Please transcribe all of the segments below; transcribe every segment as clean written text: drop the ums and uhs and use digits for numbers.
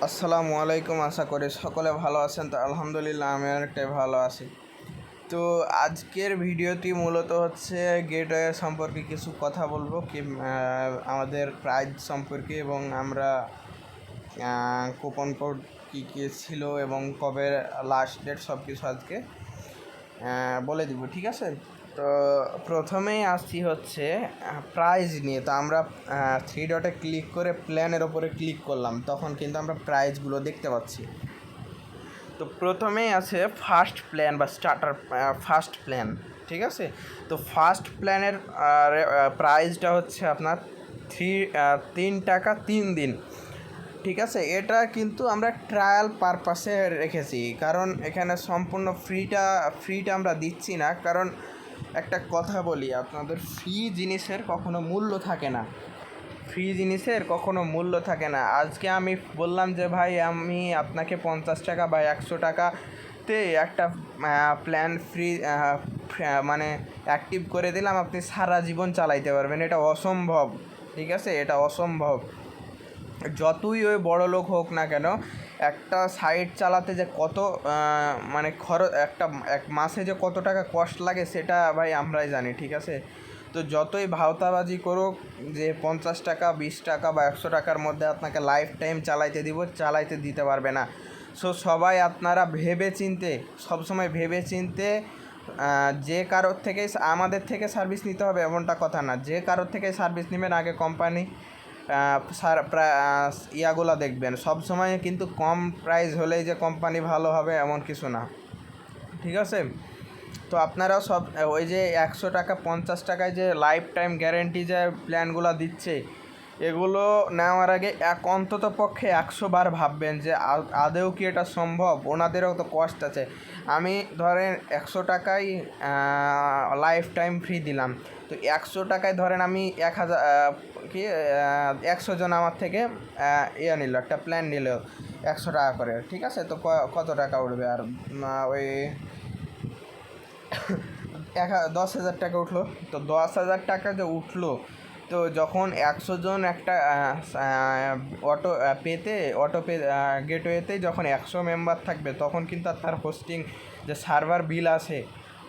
আসসালামু আলাইকুম। আশা করি সকলে ভালো আছেন। তো আলহামদুলিল্লাহ আমি অনেকটাই ভালো আছি। তো আজকের ভিডিওটি মূলত হচ্ছে গেটওয়ে সম্পর্কে কিছু কথা বলবো কি আমাদের প্রাইজ সম্পর্কে, এবং আমরা কুপন কোড কী কী ছিল এবং কবে লাস্ট ডেট সব কিছু আজকে বলে দিব, ঠিক আছে? তো প্রথমেই আসছি হচ্ছে প্রাইজ নিয়ে। তো আমরা থ্রি ডটে ক্লিক করে প্ল্যানের ওপরে ক্লিক করলাম, তখন কিন্তু আমরা প্রাইজগুলো দেখতে পাচ্ছি। তো প্রথমেই আছে ফার্স্ট প্ল্যান বা স্টার্টার ফার্স্ট প্ল্যান, ঠিক আছে? তো ফার্স্ট প্ল্যানের প্রাইসটা হচ্ছে আপনার 3 টাকা 3 দিন, ঠিক আছে? এটা কিন্তু আমরা ট্রায়াল পারপাসে রেখেছি, কারণ এখানে সম্পূর্ণ ফ্রিটা আমরা দিচ্ছি না। কারণ একটা কথা বলি আপনাদের, ফ্রি জিনিসের কখনো মূল্য থাকে না। আজকে আমি বললাম যে ভাই আমি আপনাকে 50 টাকা বা 100 টাকাতে একটা প্ল্যান ফ্রি মানে অ্যাক্টিভ করে দিলাম, আপনি সারা জীবন চালাইতে পারবেন। এটা অসম্ভব, ঠিক আছে? এটা অসম্ভব। যতই ওই বড় লোক হোক না কেন, একটা সাইট চালাতে যে কত মানে খরচ, এক মাসে যে কত টাকা কস্ট লাগে সেটা ভাই আমরাই জানি, ঠিক আছে? তো যতই ভাওতাবাজি করুক যে 50 টাকা 20 টাকা বা 100 টাকার মধ্যে আপনাকে লাইফ টাইম চালাইতে দিতে পারবে না। সো সবাই আপনারা সবসময় ভেবে চিনতে যে কারোর থেকে আমাদের থেকে সার্ভিস নিতে হবে এমনটা কথা না। যে কারোর থেকে সার্ভিস নেবেন আগে কোম্পানি ইয়াগুলো দেখবেন। সব সময় কিন্তু কম প্রাইস হলেই যে কোম্পানি ভালো হবে এমন কিছু না, ঠিক আছে? তো আপনারাও সব ওই যে 100 টাকা 50 টাকায় যে লাইফ টাইম গ্যারেন্টি যে প্ল্যানগুলো দিচ্ছে, এগুলো নেওয়ার আগে অন্তত পক্ষে 100 বার ভাববেন যে আদৌ কি এটা সম্ভব। ওনাদেরও তো কষ্ট আছে। আমি ধরেন 100 টাকায় লাইফ টাইম ফ্রি দিলাম, তো 100 টাকায় ধরেন আমি 100 জন আমার থেকে নিল, একটা প্ল্যান নিল 100 টাকা করে, ঠিক আছে? তো কত টাকা উঠবে? আর ওই 10,000 টাকা উঠলো। তো 10,000 টাকা যে উঠলো, তো যখন 100 জন একটা অটো পে গেটওয়েতে যখন 100 মেম্বার থাকবে, তখন কিন্তু তার হোস্টিং যে সার্ভার বিল আছে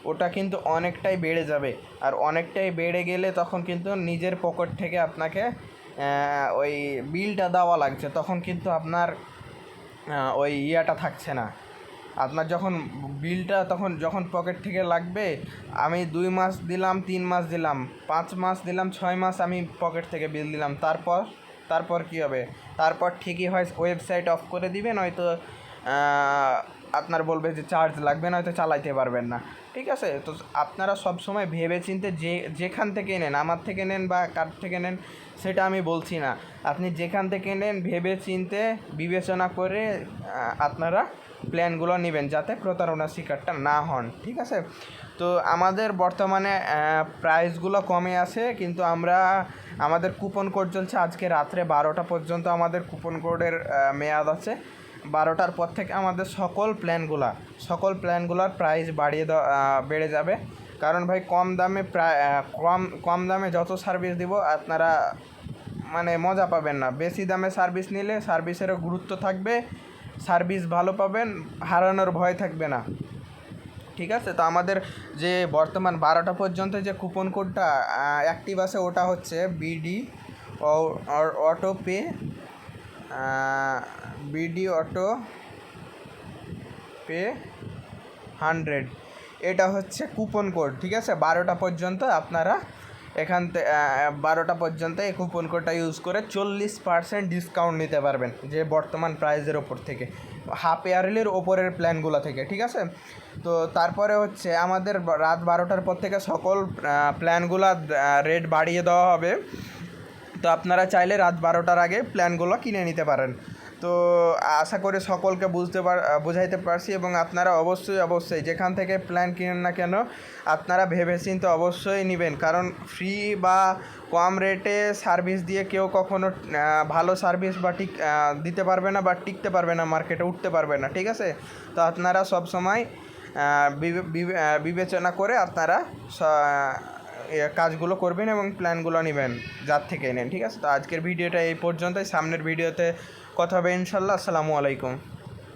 ওটা কিন্তু অনেকটাই বেড়ে যাবে। আর অনেকটাই বেড়ে গেলে তখন কিন্তু নিজের পকেট থেকে আপনাকে ওই বিলটা দেওয়া লাগছে, তখন কিন্তু আপনার ওই ইয়াটা থাকছে না। আপনার যখন বিলটা যখন পকেট থেকে লাগবে, আমি 2 মাস দিলাম, 3 মাস দিলাম, 5 মাস দিলাম, 6 মাস আমি পকেট থেকে বিল দিলাম, তারপর কী হবে? তারপর ঠিকই হয় ওয়েবসাইট অফ করে দিবে, নয়তো আপনার বলবে যে চার্জ লাগবে, নয়তো চালাইতে পারবেন না, ঠিক আছে? তো আপনারা সবসময় ভেবে চিনতে যেখান থেকে নেন, আমার থেকে নেন বা কার থেকে নেন সেটা আমি বলছি না, আপনি যেখান থেকে নেন ভেবে চিনতে বিবেচনা করে আপনারা প্ল্যানগুলো নেবেন, যাতে প্রতারণার শিকারটা না হন, ঠিক আছে? তো আমাদের বর্তমানে প্রাইসগুলো কমে আছে, কিন্তু আমাদের কুপন কোড চলছে আজকে রাত্রে 12টা পর্যন্ত। আমাদের কুপন কোডের মেয়াদ আছে। 12টার পর থেকে আমাদের সকল প্ল্যানগুলোর প্রাইস বেড়ে যাবে। কারণ ভাই কম দামে যত সার্ভিস দিব আপনারা মানে মজা পাবেন না। বেশি দামে সার্ভিস নিলে সার্ভিসেরও গুরুত্ব থাকবে, সার্ভিস ভালো পাবেন, হারানোর ভয় থাকবে না, ঠিক আছে? তো আমাদের যে বর্তমান 12টা পর্যন্ত যে কুপন কোডটা অ্যাক্টিভ আছে ওটা হচ্ছে auto pay BD auto pay 100, এটা হচ্ছে কুপন কোড, ঠিক আছে? 12টা পর্যন্ত আপনারা 12টা পর্যন্ত এই কুপন কোডটা ইউজ করে 40% ডিসকাউন্ট নিতে পারবেন, যে বর্তমান প্রাইসের ওপর থেকে, হাফ ইয়ারলির ওপরের প্ল্যানগুলো থেকে, ঠিক আছে? তো তারপরে হচ্ছে আমাদের রাত 12টার পর থেকে সকল প্ল্যানগুলো রেট বাড়িয়ে দেওয়া হবে। তো আপনারা চাইলে রাত 12টার আগে প্ল্যানগুলো কিনে নিতে পারেন। তো আশা করি সকলকে বুঝাইতে পারছি, এবং আপনারা অবশ্যই যেখান থেকে প্ল্যান কিনেন না কেন আপনারা ভেবেচিন্তে অবশ্যই নেবেন, কারণ ফ্রি বা কম রেটে সার্ভিস দিয়ে কেউ কখনো ভালো সার্ভিস দিতে পারবে না বা টিকতে পারবে না, মার্কেটে উঠতে পারবে না, ঠিক আছে? তো আপনারা সবসময় বিবেচনা করে আপনারা কাজগুলো করবেন এবং প্ল্যানগুলো নেবেন যার থেকে নেন, ঠিক আছে? তো আজকের ভিডিওটা এই পর্যন্তই। সামনের ভিডিওতে কথা হবে ইনশাল্লাহ। আসসালামু আলাইকুম।